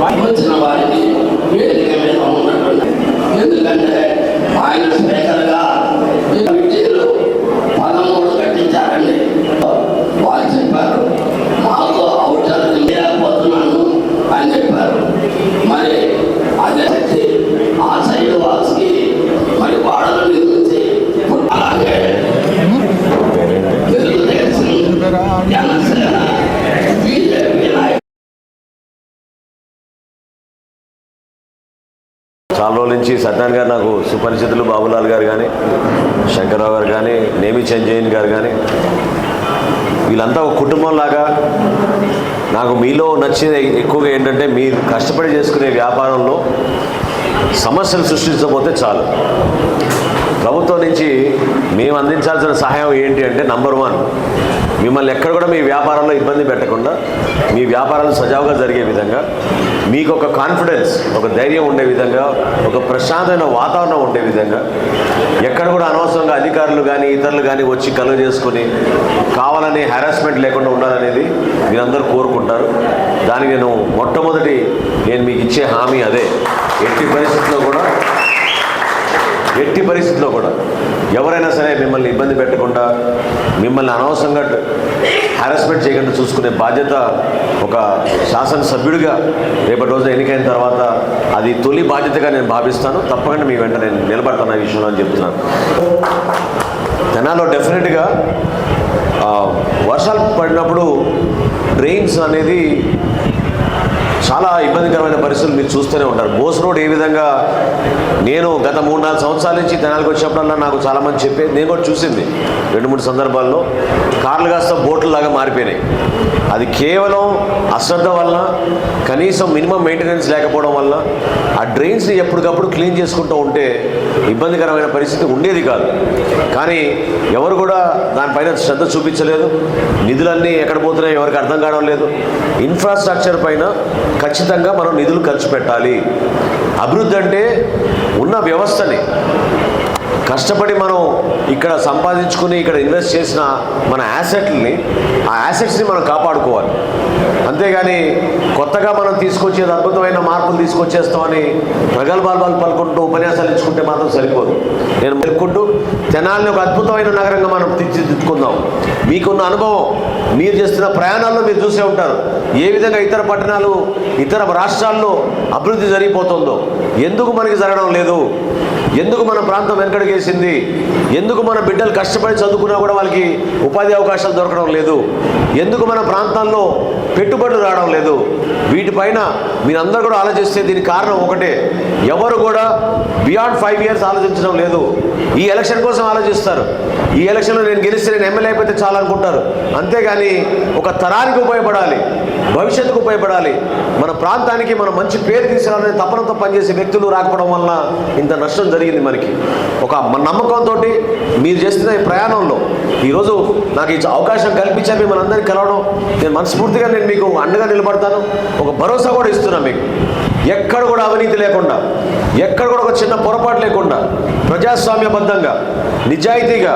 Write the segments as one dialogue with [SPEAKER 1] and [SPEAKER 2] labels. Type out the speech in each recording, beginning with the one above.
[SPEAKER 1] వచ్చిన వారికి వేదిక మీద ఉన్నటువంటి ఎందుకంటే ఆయన స్పీకర్గా విద్యలు 13 కట్టించారండి. వాళ్ళు చెప్పారు మాకు అవుటర్ లేకపోతున్నాను అని చెప్పారు. మరి అదే ఆ సైడ్ వాసుకి మరి వాడల నుంచి అలాగే తెలుగుదేశం జనసేన బీజేపీ
[SPEAKER 2] చాలా రోజుల నుంచి సత్యనారాయణ గారు నాకు సుపరిచితులు. బాబులాల్ గారు కానీ, శంకర్రావు గారు కానీ, నేమి జైన్ గారు కానీ, వీళ్ళంతా ఒక కుటుంబంలాగా. నాకు మీలో నచ్చేది ఎక్కువగా ఏంటంటే మీరు కష్టపడి చేసుకునే వ్యాపారంలో సమస్యలు సృష్టించకపోతే చాలు. ప్రభుత్వం నుంచి మేము అందించాల్సిన సహాయం ఏంటి అంటే నంబర్ 1, మిమ్మల్ని ఎక్కడ కూడా మీ వ్యాపారంలో ఇబ్బంది పెట్టకుండా మీ వ్యాపారాలు సజావుగా జరిగే విధంగా, మీకు ఒక కాన్ఫిడెన్స్, ఒక ధైర్యం ఉండే విధంగా, ఒక ప్రశాంతమైన వాతావరణం ఉండే విధంగా, ఎక్కడ కూడా అనవసరంగా అధికారులు కానీ ఇతరులు కానీ వచ్చి కలుగ చేసుకొని కావాలని హెరాస్మెంట్ లేకుండా ఉండాలనేది మీరందరూ కోరుకుంటారు. దానికి మొట్టమొదటి నేను మీకు ఇచ్చే హామీ అదే. ఎట్టి పరిస్థితుల్లో కూడా ఎవరైనా సరే మిమ్మల్ని ఇబ్బంది పెట్టకుండా, మిమ్మల్ని అనవసరంగా హారాస్మెంట్ చేయకుండా చూసుకునే బాధ్యత ఒక శాసనసభ్యుడిగా రేపటి రోజున ఎన్నికైన తర్వాత అది తొలి బాధ్యతగా నేను భావిస్తాను. తప్పకుండా మీ వెంట నేను నిలబడతాను ఈ విషయంలో అని చెప్తున్నాను. తెనాలిలో డెఫినెట్గా వర్షాలు పడినప్పుడు డ్రైన్స్ అనేది చాలా ఇబ్బందికరమైన పరిస్థితులు మీరు చూస్తూనే ఉంటారు. బోస్ రోడ్ ఏ విధంగా, నేను గత 3-4 సంవత్సరాల నుంచి తెనాలికి వచ్చినప్పుడల్లా నాకు చాలామంది చెప్పేది, నేను కూడా చూసింది 2-3 సందర్భాల్లో కార్లు కాస్త బోట్లలాగా మారిపోయినాయి. అది కేవలం అశ్రద్ధ వల్ల, కనీసం మినిమం మెయింటెనెన్స్ లేకపోవడం వల్ల ఆ డ్రైన్స్ని ఎప్పటికప్పుడు క్లీన్ చేసుకుంటూ ఉంటే ఇబ్బందికరమైన పరిస్థితి ఉండేది కాదు. కానీ ఎవరు కూడా దానిపైన శ్రద్ధ చూపించలేదు. నిధులన్నీ ఎక్కడ పోతున్నాయో ఎవరికి అర్థం కావడం లేదు. ఇన్ఫ్రాస్ట్రక్చర్ పైన ఖచ్చితంగా మనం నిధులు ఖర్చు పెట్టాలి. అభివృద్ధి అంటే ఉన్న వ్యవస్థని కష్టపడి మనం ఇక్కడ సంపాదించుకుని ఇక్కడ ఇన్వెస్ట్ చేసిన మన యాసెట్ని, ఆ యాసెట్స్ని మనం కాపాడుకోవాలి. అంతేగాని కొత్తగా మనం తీసుకొచ్చేది అద్భుతమైన మార్పులు తీసుకొచ్చేస్తామని ప్రగల్భాలు పలుకుంటూ ఉపన్యాసాలు ఇచ్చుకుంటే మాత్రం సరిపోదు. నేను మెలుకుంటూ తెనాలిని ఒక అద్భుతమైన నగరంగా మనం తీర్చిదిద్దుకుందాం. మీకున్న అనుభవం, మీరు చేస్తున్న ప్రయాణాల్లో మీరు చూసే ఉంటారు ఏ విధంగా ఇతర పట్టణాలు, ఇతర రాష్ట్రాల్లో అభివృద్ధి జరిగిపోతుందో. ఎందుకు మనకి జరగడం లేదు? ఎందుకు మన ప్రాంతం వెనకడిగేసింది? ఎందుకు మన బిడ్డలు కష్టపడి చదువుకున్నా కూడా వాళ్ళకి ఉపాధి అవకాశాలు దొరకడం లేదు? ఎందుకు మన ప్రాంతాల్లో పెట్టుబడులు రావడం లేదు? వీటిపైన మీరందరూ కూడా ఆలోచిస్తే దీనికి కారణం ఒకటే. ఎవరు కూడా బియాండ్ 5 years ఆలోచించడం లేదు. ఈ ఎలక్షన్ కోసం ఆలోచిస్తారు. ఈ ఎలక్షన్లో నేను గెలిస్తే నేను ఎమ్మెల్యే అయిపోతే చాలా అనుకుంటారు. అంతేగాని ఒక తరానికి ఉపయోగపడాలి, భవిష్యత్తుకు ఉపయోగపడాలి, మన ప్రాంతానికి మనం మంచి పేరు తీసుకురావాలని తపనతో పనిచేసే వ్యక్తులు రాకపోవడం వలన ఇంత నష్టం జరిగింది మనకి. ఒక నమ్మకంతో మీరు చేస్తున్న ఈ ప్రయాణంలో ఈరోజు నాకు ఈ అవకాశం కల్పించారు మిమ్మల్ని అందరికీ కలవడం. నేను మనస్ఫూర్తిగా నేను మీకు అండగా నిలబడతాను. ఒక భరోసా కూడా ఇస్తున్నాను మీకు. ఎక్కడ కూడా అవినీతి లేకుండా, ఎక్కడ కూడా ఒక చిన్న పొరపాటు లేకుండా, ప్రజాస్వామ్యబద్ధంగా, నిజాయితీగా,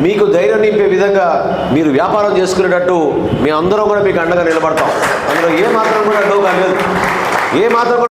[SPEAKER 2] మీకు ధైర్యం నింపే విధంగా మీరు వ్యాపారం చేసుకునేటట్టు మేమందరం కూడా మీకు అండగా నిలబడతాం. అందులో ఏ మాత్రం కూడా డోకా లేదు. ఏ మాత్రం